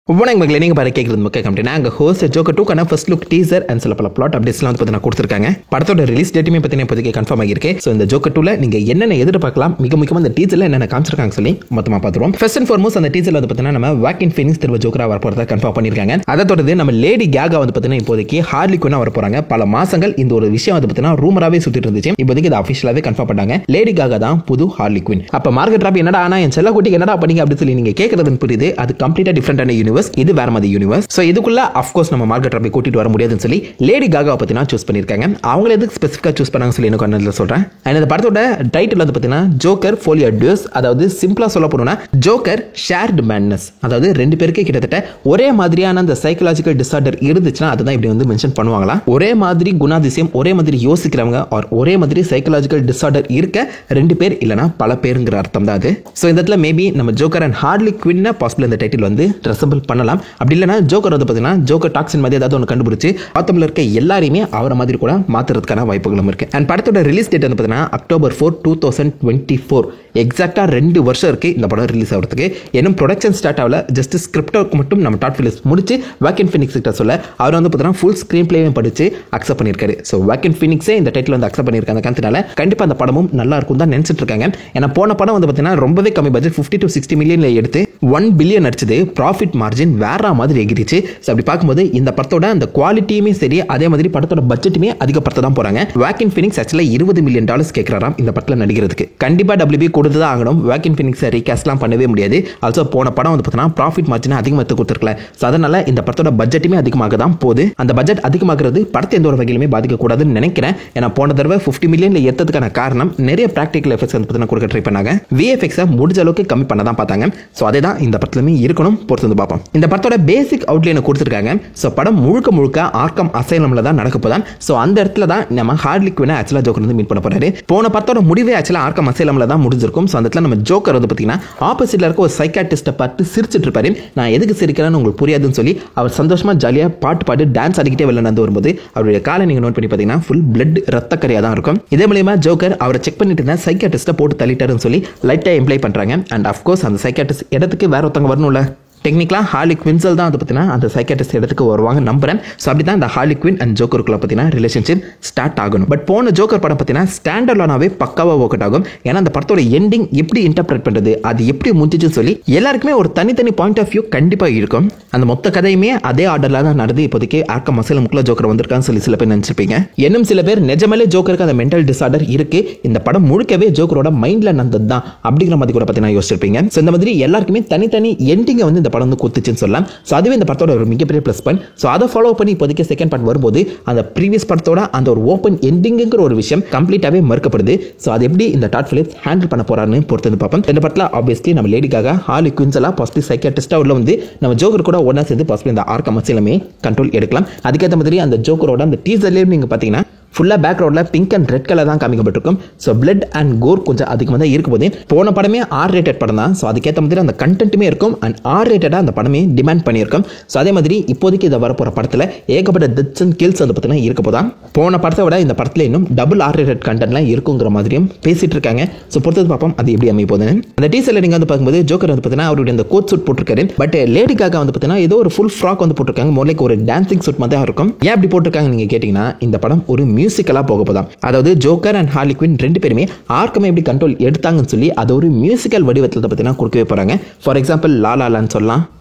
வணக்கம் மக்களே, நீங்க பாரு கேக்குறது முக்கிய கம்பெனி. நாங்க host joker 2 first look teaser and சில பல பிளாட் அப்டேட்ஸ்லாம் வந்து பார்த்தீங்கன்னா கொடுத்துருக்காங்க. படத்தோட ரிலீஸ் டேட்டுமே பார்த்தீங்கன்னா இப்போதைக்கு கன்ஃபார்ம் ஆகிருக்கு. ஸோ இந்த ஜோக்கர் 2ல நீங்க என்னென்ன எதிர்பார்க்கலாம், மிக முக்கியமாக இந்த டீசர்ல என்னென்ன காமிச்சிருக்காங்க சொல்லி மொத்தமாக பார்த்துருவோம். ஃபர்ஸ்ட் அண்ட் ஃபார்மோஸ்ட் அந்த டீசர்ல வந்து பார்த்தீங்கன்னா நம்ம வாக்கின் ஃபீனிக்ஸ் திரும்ப ஜோக்கரா வர போறதா கன்ஃபார்ம் பண்ணிருக்காங்க. அதை தொடர்ந்து நம்ம லேடி கேகா வந்து பார்த்தீங்கன்னா இப்போதைக்கு ஹார்லி குயினா வர போறாங்க. பல மாசங்கள் இந்த ஒரு விஷயம் வந்து பார்த்தீங்கன்னா ரூமராவே சுத்திட்டு இருந்துச்சு. இப்போதைக்கு இது அஃபிஷியலாவே கன்ஃபார்ம் பண்ணாங்க. லேடி கேகா தான் புது ஹார்லி குயின். அப்ப மார்கெட் ராபி என்னடா ஆனா என் செல்ல குட்டி என்னடா பண்ணீங்க அப்படின்னு சொல்லி நீங்க கேட்கறது புரியுது. அது கம்ப்ளீட்டா டிஃபரெண்டான யூனிவர்ஸ். இது வேற மாதிரி யூனிவர்ஸ். சோ இதுக்குள்ள ஆஃப் கோர்ஸ் நம்ம மார்கெட் ராபி கூட்டிட்டு வர முடியாதுன்னு சொல்லி லேடி காகா பத்தினா சூஸ் பண்ணிருக்காங்க. அவங்க எதுக்கு ஸ்பெசிஃபிக்கா சூஸ் பண்ணாங்க சொல்லி எனக்கு ஒன்னு சொல்றேன். அண்ட் இந்த படத்தோட டைட்டில் வந்து பாத்தீங்கன்னா ஜோக்கர் ஃபோலியோ டியூஸ். அதாவது சிம்பிளா சொல்ல போனா ஜோக்கர் ஷேர்ட் மேட்னஸ். அதாவது ரெண்டு பேருக்கு கிட்டத்தட்ட ஒரே மாதிரியான அந்த சைக்காலஜிக்கல் டிசார்டர் இருந்துச்சுன்னா அதுதான் இப்படி வந்து மென்ஷன் பண்ணுவாங்களா. ஒரே மாதிரி குணாதிசயம், ஒரே மாதிரி யோசிக்கிறவங்க, ஒரே மாதிரி சைக்காலஜிக்கல் டிசார்டர் இருக்க ரெண்டு பேர் இல்லனா பல பேருங்கிற அர்த்தம் தான் அது. சோ இந்த இடத்துல மேபி நம்ம ஜோக்கர் அண்ட் ஹார்லி குவின் பாசிபிள் இந்த டைட்டில் வந்து ரெசம்பிள் பண்ணலாம். அப்படி இல்லனா ஜோக்கர் வந்து பாத்தீங்கன்னா ஜோக்கர் டாக்ஸின் மாதிரி ஏதாவது ஒன்று கண்டுபிடிச்சு ஆத்தம்ல இருக்க எல்லாரையுமே அவரை மாதிரி கூட மாத்துறதுக்கான வாய்ப்புகளும் இருக்கு. அண்ட் படத்தோட ரிலீஸ் டேட் வந்து பாத்தீங்கன்னா அக்டோபர் 4, 2024. எக்ஸாக்டா 2 வருஷம் இருக்கு இந்த படம் ரிலீஸ் ஆகிறதுக்கு. இன்னும் ப்ரொடக்ஷன் ஸ்டார்ட் ஆகல. ஜஸ்ட் ஸ்கிரிப்டுக்கு மட்டும் நம்ம டாட் ஃபிலிப்ஸ் முடிச்சு வாக்கின் ஃபீனிக்ஸ் கிட்ட சொல்ல அவர் வந்து பாத்தீங்கன்னா ஃபுல் ஸ்கிரீன் பிளேயும் படிச்சு அக்செப்ட் பண்ணிருக்காரு. ஸோ வாக்கின் ஃபீனிக்ஸே இந்த டைட்டில் வந்து அக்செப்ட் பண்ணிருக்காங்க. காரணத்தினால கண்டிப்பா அந்த படமும் நல்லா இருக்கும் தான் நினைச்சிட்டு இருக்காங்க. ஏன்னா போன படம் வந்து பாத்தீங்கன்னா ரொம்பவே கம்மி பட்ஜெட் 50 to 60 மில்லியன்ல எடுத்து 1 பில்லியன் அடிச்சது. ப்ராஃபிட் மார்ஜின் வேற மாதிரி எகிரிச்சு. அப்படி பார்க்கும்போது இந்த படத்தோட அந்த குவாலிட்டியுமே சரி, அதே மாதிரி படத்தோட பட்ஜெட்டுமே அதிகப்படுத்த தான் போறாங்க. வாக்கின் ஃபீனிக்ஸ் ஆக்சுவலா $20 மில்லியன் கேட்கிறாராம் இந்த படத்துல நடிக்கிறதுக்கு. கண்டிப்பா WB கொடுத்து தான் ஆகணும். வாக்கின் ஃபீனிக்ஸை ரீகாஸ்ட்லாம் பண்ணவே முடியாது. ஆல்சோ போன படம் வந்து பார்த்தீங்கன்னா ப்ராஃபிட் மார்ஜின் அதிகமாக எடுத்து கொடுத்துருக்கல. ஸோ அதனால இந்த படத்தோட பட்ஜெட்டுமே அதிகமாக தான் போகுது. அந்த பட்ஜெட் அதிகமாகிறது படத்தை எந்த ஒரு வகையிலுமே பாதிக்கக்கூடாதுன்னு நினைக்கிறேன். ஏன்னா போன தடவை 50 மில்லியன்ல ஏற்றதுக்கான காரணம் நிறைய ப்ராக்டிகல் எஃபெக்ட்ஸ் வந்து பார்த்தீங்கன்னா கொடுக்க ட்ரை பண்ணாங்க. VFX முடிஞ்ச அளவுக்கு கம்மி பண்ண தான் பார்த்தாங்க. ஸோ அதே தான் இந்த படத்துலையுமே இருக்கணும். பொறுத்து வந்து பார்ப்போம். இந்த படத்தோட பேசிக் அவுட்லைனை கொடுத்துருக்காங்க. ஸோ படம் முழுக்க ஆர்க்கம் அசைலம்ல தான் நடக்க போதான். ஸோ அந்த இடத்துல தான் நம்ம ஹார்லி குயினை ஆக்சுவலா ஜோக்கர் வந்து மீட் பண்ண போறாரு. போன படத்தோட முடிவே ஆக்சுவலா ஆர்க்கம் அசைலம்ல தான் முடிஞ்சிருக்கும். ஸோ அந்த இடத்துல நம்ம ஜோக்கர் வந்து பார்த்தீங்கன்னா ஆப்போசிட்ல இருக்க ஒரு சைக்காட்டிஸ்ட்டை பார்த்து சிரிச்சிட்டு இருப்பாரு. நான் எதுக்கு சிரிக்கிறேன்னு உங்களுக்கு புரியாதுன்னு சொல்லி அவர் சந்தோஷமா ஜாலியா பாட்டு டான்ஸ் ஆடிக்கிட்டே வெளில நடந்து வரும்போது அவருடைய காலை நீங்க நோட் பண்ணி பார்த்தீங்கன்னா ஃபுல் பிளட் ரத்த கரையா தான் இருக்கும். இதே மூலமா ஜோக்கர் அவரை செக் பண்ணிட்டு இருந்தா சைக்காட்டிஸ்ட்டை போட்டு தள்ளிட்டாருன்னு சொல்லி லைட்டா எம்ப்ளை பண்றாங்க. அண்ட் அஃப்கோர்ஸ் அந்த சைக்காட்டிஸ்ட் இடத்துக்கு வேற ஒருத்தவங்க வரணும்ல. டெக்னிக்கலா ஹார்லி குவின்சல் தான் வந்து பார்த்தீங்கன்னா அந்த சைக்காட்டிஸ்ட் இடத்துக்கு வருவாங்க நம்புறேன். ஸோ அப்படி தான் இந்த ஹார்லி குவின் அண்ட் ஜோக்கருக்குள்ள பார்த்தீங்கன்னா ரிலேஷன்ஷிப் ஸ்டார்ட் ஆகணும். பட் போன ஜோக்கர் படம் பார்த்தீங்கன்னா ஸ்டாண்டர்டானாவே பக்காவா ஒர்க் அவுட் ஆகும். ஏன்னா அந்த படத்தோட எண்டிங் எப்படி இன்டர்பிரேட் பண்றது, அது எப்படி முடிஞ்சிச்சுன்னு சொல்லி எல்லாருக்குமே ஒரு தனித்தனி பாயிண்ட் ஆஃப் வியூ கண்டிப்பா இருக்கும். அந்த மொத்த கதையுமே அதே ஆர்டர்ல தான் நடந்து இப்போதைக்கு ஆர்க்கம் அசைலமுக்குள்ள ஜோக்கர் வந்திருக்கான்னு சொல்லி சில பேர் நினைச்சிருப்பீங்க. இன்னும் சில பேர் நிஜமாலே ஜோக்கருக்கு அந்த மென்டல் டிசார்டர் இருக்கு, இந்த படம் முழுக்கவே ஜோக்கரோட மைண்ட்ல நடந்தது தான் அப்படிங்கிற மாதிரி கூட பார்த்தீங்கன்னா யோசிச்சிருப்பீங்க. ஸோ இந்த மாதிரி எல்லாருக்குமே தனித்தனி எண்டிங்கை வந்து இந்த படம் வந்து கொடுத்துச்சுன்னு சொல்லலாம். ஸோ அதுவே இந்த படத்தோட ஒரு மிகப்பெரிய ப்ளஸ் பாயிண்ட். ஸோ அதை ஃபாலோ பண்ணி இப்போதைக்கு செகண்ட் பார்ட் வரும்போது அந்த ப்ரீவியஸ் படத்தோட அந்த ஒரு ஓப்பன் எண்டிங்கிற ஒரு விஷயம் கம்ப்ளீட்டாவே மறுக்கப்படுது. ஸோ அது எப்படி இந்த டாட் ஃபிலிப்ஸ் ஹேண்டில் பண்ண போறாருன்னு பொறுத்து வந்து பார்ப்போம். இந்த படத்தில் ஆப்வியஸ்லி நம்ம லேடிக்காக ஹார்லி குயின்ஸலா பாசிட்டிவ் சைக்காட்டிஸ்டா உள்ள வந்து நம்ம ஜோக்கர் கூட ஒன்னா சேர்ந்து பாசிட்டிவ் இந்த ஆர்க்கம் அசைலமே கண்ட்ரோல் எடுக்கலாம். அதுக்கேற்ற மாதிரி அந்த ஜோக்கரோட அந்த டீசர்லேயும் நீங்க பார்த்தீங்கன்னா ஃபுல்லா பேக்ரவுண்ட்ல பிங்க் அண்ட் ரெட் கலர் தான் காமிக்கப்பட்டிருக்கும். ஸோ பிளட் அண்ட் கோர் கொஞ்சம் அதிகமாக தான் இருக்கும் போது போன படமே R-rated படம் தான். ஸோ அதுக்கேற்ற மாதிரி அந்த கண்டென்ட்டுமே இருக்கும் அண்ட் R-rated அந்த படமே டிமாண்ட் பண்ணியிருக்கும். ஸோ அதே மாதிரி இப்போதைக்கு இதை வரப்போற படத்தில் ஏகப்பட்ட டெத்ஸ் அண்ட் கில்ஸ் வந்து பார்த்தீங்கன்னா இருக்க போதான். போன படத்தை விட இந்த படத்தில் இன்னும் டபுள் R-rated கண்டென்ட்லாம் இருக்குங்கிற மாதிரியும் பேசிட்டு இருக்காங்க. ஸோ பொறுத்தது பார்ப்போம் அது எப்படி அமைய போகுதுன்னு. அந்த டீசர்ல நீங்க வந்து பார்க்கும்போது ஜோக்கர் வந்து பார்த்தீங்கன்னா அவருடைய அந்த கோட் சூட் போட்டிருக்காரு. பட் லேடிக்காக வந்து பார்த்தீங்கன்னா ஏதோ ஒரு ஃபுல் ஃப்ராக் வந்து போட்டிருக்காங்க. மோர்லைக் ஒரு டான்சிங் சூட் மாதிரி இருக்கும். ஏன் அப்படி போட்டிருக்காங்க நீங்க கேட்டீங்கன்னா இந்த படம் ஒரு மியூசிக்கலா போக போதான். அதாவது ஜோக்கர் அண்ட் ஹார்லி குயின் ரெண்டு பேருமே ஆர்க்கமே எப்படி கண்ட்ரோல் எடுத்தாங்கன்னு சொல்லி அது ஒரு மியூசிக்கல் வடிவத்தில் பார்த்தீங்கன்னா கொடுக்கவே போறாங்க. ஃபார் எக்ஸாம்பிள் லாலான்னு சொல்லலாம்.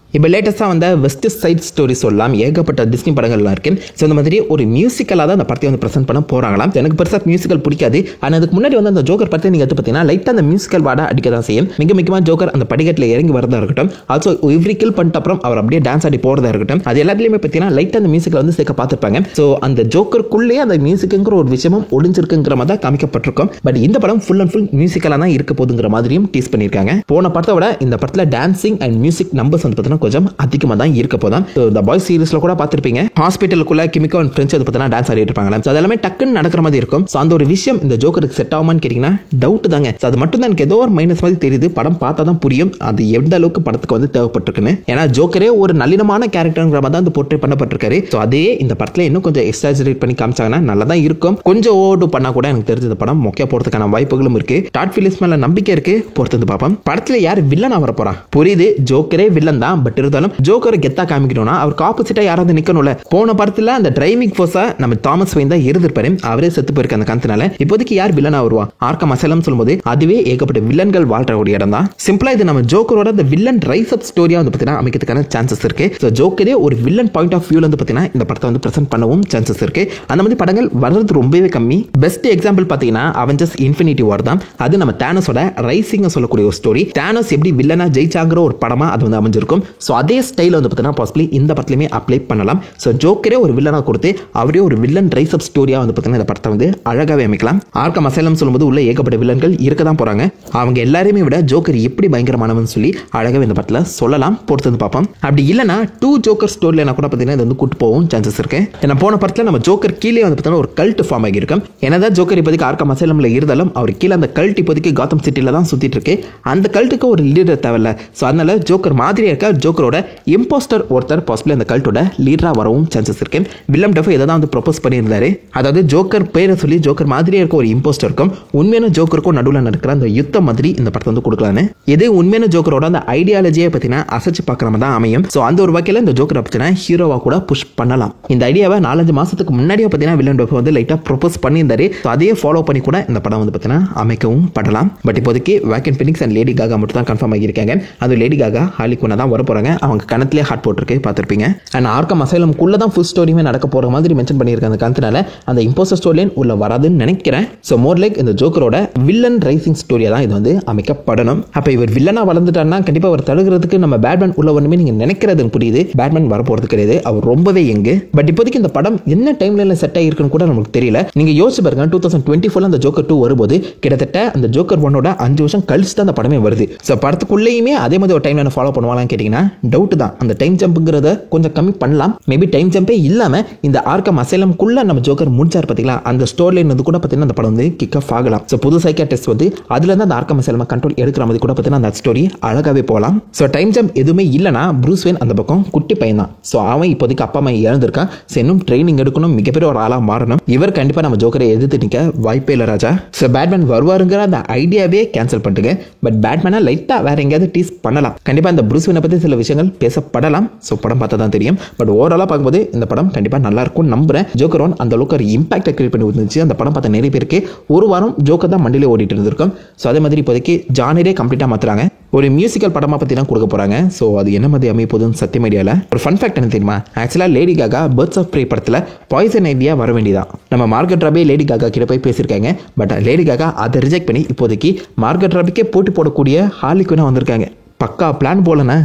இப்போ லேட்டஸ்ட்டாக வந்த வெஸ்ட் சைட் ஸ்டோரி சொல்லலாம். ஏகப்பட்ட டிஸ்னி படங்கள்லாம் இருக்கு. ஸோ இந்த மாதிரி ஒரு மியூசிக்கலாக தான் அந்த படத்தை வந்து ப்ரெசென்ட் பண்ண போறாங்களாம். எனக்கு பெருசாக மியூசிக்கல் பிடிக்காது. ஆனால் அதுக்கு முன்னாடி வந்து அந்த ஜோக்கர் படத்தை நீங்கள் எடுத்து பார்த்தீங்கன்னா லைட்டாக அந்த மியூசிக்கல் வாடா அடிக்க தான் செய்யும். மிக முக்கியமாக ஜோக்கர் அந்த படிக்கட்டில் இறங்கி வரதா இருக்கட்டும், ஆல்சோ எவ்ரி கில் பண்ணிட்ட அப்புறம் அவர் அப்படியே டான்ஸ் ஆடி போறதா இருக்கட்டும், அது எல்லாத்துலேயுமே பார்த்தீங்கன்னா லைட்டாக அந்த மியூசிக்கில் வந்து சேர்க்க பார்த்துருப்பாங்க. ஸோ அந்த ஜோக்கருக்குள்ளேயே அந்த மியூசிக்குங்கிற ஒரு விஷயமும் ஒளிஞ்சிருக்குங்கிற மாதிரி தான் காமிக்கப்பட்டிருக்கும். பட் இந்த படம் ஃபுல் அண்ட் ஃபுல் மியூசிக்கலாக தான் இருக்க போதுங்கிற மாதிரியும் டீஸ் பண்ணியிருக்காங்க. போன படத்தை விட இந்த படத்தில் டான்சிங் அண்ட் மியூசிக் நம்பர்ஸ் வந்து பார்த்தீங்கன்னா கொஞ்சம் அதிகமாக இருக்க போதான். The Boys சீரிஸ்ல கூட பார்த்திருப்பீங்க. ஹாஸ்பிட்டலுக்குள்ள கிமிகோ அண்ட் ஃப்ரெண்ட்ஸ் அது பார்த்தா டான்ஸ் ஆடிட்டு இருப்பாங்க. சோ அதெல்லாம் டக்குன்னு நடக்கிற மாதிரி இருக்கும். சோ அந்த ஒரு விஷயம் இந்த ஜோக்கருக்கு செட் ஆகுமான்னு கேட்டீங்கன்னா டவுட் தாங்க. சோ அது மட்டும் தான் எனக்கு ஏதோ ஒரு மைனஸ் மாதிரி தெரியுது. படம் பார்த்தா தான் புரியும் அது எந்த அளவுக்கு படத்துக்கு வந்து தேவைப்பட்டிருக்குன்னு. ஏன்னா ஜோக்கரே ஒரு நளினமான கேரக்டர்ங்கிற மாதிரி தான் போர்ட்ரே பண்ணப்பட்டிருக்காரு. சோ அதே இந்த படத்துல இன்னும் கொஞ்சம் எக்ஸ்ட்ராஜரேட் பண்ணி காமிச்சாங்கன்னா நல்லா தான் இருக்கும். கொஞ்சம் ஓவர்டு பண்ணா கூட எனக்கு தெரிஞ்ச இந்த படம் மொக்கையா போறதுக்கான வாய்ப்புகளும் இருக்கு. டாட் ஃபிலிப்ஸ் மேல நம்பிக்கை இருக்கு. பொறுத்து பார்ப்போம். படத்துல யார் வில்லனா வர போறா? புரியுது ஜோக்கரே வில்லன் தான். பட் பட் இருந்தாலும் ஜோக்கரை கெத்தா காமிக்கணும்னா அவருக்கு ஆப்போசிட்டா யாராவது நிக்கணும்ல. போன படத்துல அந்த டிரைவிங் ஃபோர்ஸா நம்ம தாமஸ் வெயின் தான் இருந்திருப்பாரு, அவரே செத்து போயிருக்க அந்த காரணத்தினால இப்போதைக்கு யார் வில்லனா வருவா? ஆர்க்கம் அசைலம் சொல்லும்போது அதுவே ஏகப்பட்ட வில்லன்கள் வாழ்ற ஒரு இடம் தான். சிம்பிளா இது நம்ம ஜோக்கரோட அந்த வில்லன் ரைஸ் அப் ஸ்டோரியா வந்து பாத்தீங்கன்னா அமைக்கிறதுக்கான சான்சஸ் இருக்கு. சோ ஜோக்கரே ஒரு வில்லன் பாயிண்ட் ஆஃப் வியூல வந்து பாத்தீங்கன்னா இந்த படத்தை வந்து பிரசன்ட் பண்ணவும் சான்சஸ் இருக்கு. அந்த மாதிரி படங்கள் வர்றது ரொம்பவே கம்மி. பெஸ்ட் எக்ஸாம்பிள் பாத்தீங்கன்னா அவெஞ்சர்ஸ் இன்ஃபினிட்டி வார் தான். அது நம்ம தானோஸோட ரைசிங் சொல்லக்கூடிய ஒரு ஸ்டோரி. தானோஸ் எப்படி வில்லனா ஜெயிச்சாங்கிற ஒரு படமா அது வந்து அமைஞ்சிருக்கும். சோ அதே ஸ்டைல வந்து பாத்தீங்கன்னா பாசிபிளி இந்த படத்துலயுமே அப்ளை பண்ணலாம். சோ ஜோக்கரே ஒரு வில்லனா கொடுத்து அவரே ஒரு வில்லன் ரைஸ் அப் ஸ்டோரியா வந்து பாத்தீங்கன்னா இந்த படத்தை வந்து அழகாவே அமைக்கலாம். ஆர்க்கம் அசைலம் சொல்லும்போது உள்ள ஏகப்பட்ட வில்லன்கள் இருக்க தான் போறாங்க. அவங்க எல்லாரையுமே விட ஜோக்கர் எப்படி பயங்கரமானவன் சொல்லி அழகாவே இந்த படத்துல சொல்லலாம். பொறுத்து வந்து பார்ப்போம். அப்படி இல்லைன்னா டூ ஜோக்கர் ஸ்டோரியில கூட பாத்தீங்கன்னா இது வந்து கூட்டு போகவும் சான்சஸ் இருக்கு. ஏன்னா போன படத்துல நம்ம ஜோக்கர் கீழே வந்து பார்த்தீங்கன்னா ஒரு கல்ட் ஃபார்ம் ஆகியிருக்கும். என்னதான் ஜோக்கர் இப்போதைக்கு ஆர்க்கம் அசைலம்ல இருந்தாலும் அவர் கீழே அந்த கல்ட் இப்போதைக்கு காத்தம் சிட்டில தான் சுத்திட்டு இருக்கு. அந்த கல்ட்டுக்கு ஒரு லீடர் தேவையில்ல. ஸோ அதனால ஜோக்கர் மாதிரியா இருக்க ஜோக்கரோட இம்போஸ்டர் ஒருத்தர் பாசிபிள் அந்த கல்ட்டோட லீடரா வரவும் சான்சஸ் இருக்கு. வில்லம் டெஃபோ இதை தான் வந்து ப்ரொபோஸ் பண்ணியிருந்தாரு. அதாவது ஜோக்கர் பேரை சொல்லி ஜோக்கர் மாதிரியா இருக்க ஒரு இம்போஸ்டர் இருக்கும், உண்மையான ஜோக்கருக்கும் நடுவில் நடக்கிற அந்த யுத்தம் மாதிரி இந்த படத்தை வந்து கொடுக்கலான்னு. இதே உண்மையான ஜோக்கரோட அந்த ஐடியாலஜியை பத்தினா அசைச்சு பார்க்குற மாதிரி தான் அமையும். ஸோ அந்த ஒரு வகையில் இந்த ஜோக்கரை பத்தினா ஹீரோவா கூட புஷ் பண்ணலாம். இந்த ஐடியாவை 4-5 மாசத்துக்கு முன்னாடியே பார்த்தீங்கன்னா வில்லன் டெஃபோ வந்து லைட்டா ப்ரொபோஸ் பண்ணியிருந்தாரு. ஸோ அதையே ஃபாலோ பண்ணி கூட இந்த படம் வந்து பார்த்தீங்கன்னா அமைக்கவும் படலாம். பட் இப்போதைக்கு வாக்கின் ஃபீனிக்ஸ் அண்ட் லேடி காகா மட்டும் தான் கன்ஃபார்ம் ஆகியிருக்காங்க. அது லேடி காகா ஹார்லி குயினா தான் வர போறாங்க. அவங்க கணத்திலே ஹார்ட் போட்டிருக்கு பார்த்துருப்பீங்க. அண்ட் ஆர்க்கம் அசைலம்குள்ள தான் ஃபுல் ஸ்டோரியுமே நடக்க போற மாதிரி மென்ஷன் பண்ணியிருக்காங்க. காரணத்தினால அந்த இம்போஸ்டர் ஸ்டோரியின் உள்ள வராதுன்னு நினைக்கிறேன். ஸோ மோர் லைக் இந்த ஜோக்கரோட வில்லன் ரைசிங் ஸ்டோரியா தான் இது வந்து அமைக்கப்படணும். அப்ப இவர் வில்லனா வளர்ந்துட்டாருன்னா கண்டிப்பா அவர் தடுக்கிறதுக்கு நம்ம பேட்மேன் உள்ள ஒண்ணுமே நீங்க நினைக்கிறது புரியுது. பேட்மேன் வர போறது கிடையாது, அவர் ரொம்பவே எங்கு. பட் இப்போதைக்கு இந்த படம் என்ன டைம்ல செட் ஆகிருக்குன்னு கூட நமக்கு தெரியல. நீங்க யோசிச்சு பாருங்க, 2024 அந்த ஜோக்கர் 2 வரும்போது கிட்டத்தட்ட அந்த ஜோக்கர் 1ஓட 5 வருஷம் கழிச்சு தான் அந்த படமே வருது. ஸோ படத்துக்குள்ளேயுமே அதே மாதிரி ஒரு டைம்ல ஃபாலோ பண்ணுவாங்கன்னு கேட்டீங்கன்னா டவுட் தான். அந்த டைம் ஜம்ப்ங்கிறத கொஞ்சம் கம்மி பண்ணலாம். மேபி டைம் ஜம்பே இல்லாம இந்த ஆர்க்கம் அசைலம்குள்ள நம்ம ஜோக்கர் முடிச்சார் பாத்தீங்களா, அந்த ஸ்டோரி லைன் வந்து கூட பாத்தீங்கன்னா அந்த படம் வந்து கிக் ஆஃப் ஆகலாம். ஸோ புது சைக்காட்ரிஸ்ட் வந்து அதுல இருந்து அந்த ஆர்க்கம் அசைலம் கண்ட்ரோல் எடுக்கிற மாதிரி கூட பாத்தீங்கன்னா அந்த ஸ்டோரி அழகாவே போகலாம். ஸோ டைம் ஜம்ப் எதுவுமே இல்லைனா ப்ரூஸ் வேன் அந்த பக்கம் குட்டி பையன் தான். ஸோ அவன் இப்போதைக்கு அப்பா அம்மா இழந்திருக்கான். ஸோ இன்னும் ட்ரைனிங் எடுக்கணும், மிகப்பெரிய ஒரு ஆளா மாறணும். இவர் கண்டிப்பா நம்ம ஜோக்கரை எதிர்த்து நிக்க வாய்ப்பே இல்லை ராஜா. ஸோ பேட்மேன் வருவாருங்கிற அந்த ஐடியாவே கேன்சல் பண்ணிட்டுங்க. பட் பேட்மேனை லைட்டா வேற எங்கேயாவது டீஸ் பண்ணலாம். கண்டிப்பா இந்த ப்ரூஸ் வேனை பத்தி சில விஷயங்கள் பேசப்படலாம். ஸோ படம் பார்த்தா தான் தெரியும். பட் ஓவராலா பார்க்கும்போது இந்த படம் கண்டிப்பா நல்லா இருக்கும் நம்புறேன். ஜோக்கர் 1 அந்த அளவுக்கு ஒரு இம்பாக்டை கிரியேட் பண்ணி வந்துச்சு. அந்த படம் பார்த்த நிறைய பேருக்கு ஒரு வாரம் ஜோக்கர் தான் மண்டியிலே ஓடிட்டு இருந்திருக்கும். ஸோ அதே மாதிரி இப்போதைக்கு ஜானரே கம்ப்ளீட்டா மாத்துறாங்க. ஒரு மியூசிக்கல் படமா பத்தி தான் கொடுக்க போறாங்க. ஸோ அது என்ன மாதிரி அமைய போகுதுன்னு சத்தியம் ஐடியால ஒரு ஃபன் ஃபேக்ட் என்ன தெரியுமா? ஆக்சுவலா Lady Gaga Birds of Prey படத்துல பாய்சன் ஐடியா வர வேண்டியதான். நம்ம மார்கரெட் ராபி லேடி காகா கிட்ட போய் பேசியிருக்காங்க. பட் லேடி காகா அதை ரிஜெக்ட் பண்ணி இப்போதைக்கு மார்கரெட் ராபிக்கே போட்டி போடக்கூடிய ஹார்லி குயினா வந்திருக்காங்க. பக்கா பிளான் போலனா.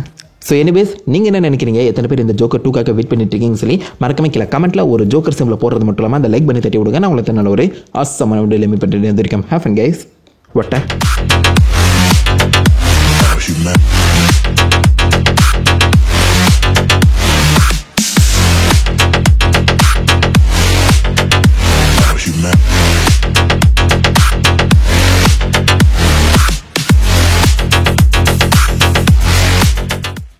ஸோ எனிவேஸ் நீங்கள் என்ன நினைக்கிறீங்க? எத்தனை பேர் இந்த ஜோக்கர் 2க்காக வெயிட் பண்ணிட்டு இருக்கீங்கன்னு சொல்லி மறக்காம கீழே கமெண்ட்ல ஒரு ஜோக்கர் சிம்பிள் போடுறது மட்டும் இல்லாமல் அந்த லைக் பண்ணி தட்டி விடுங்க. நான் உங்களுக்கு நல்ல ஒரு ஆசமான வீடியோ லிமிட் பண்ணிட்டு இருந்திருக்கேன். Have fun guys. வாட்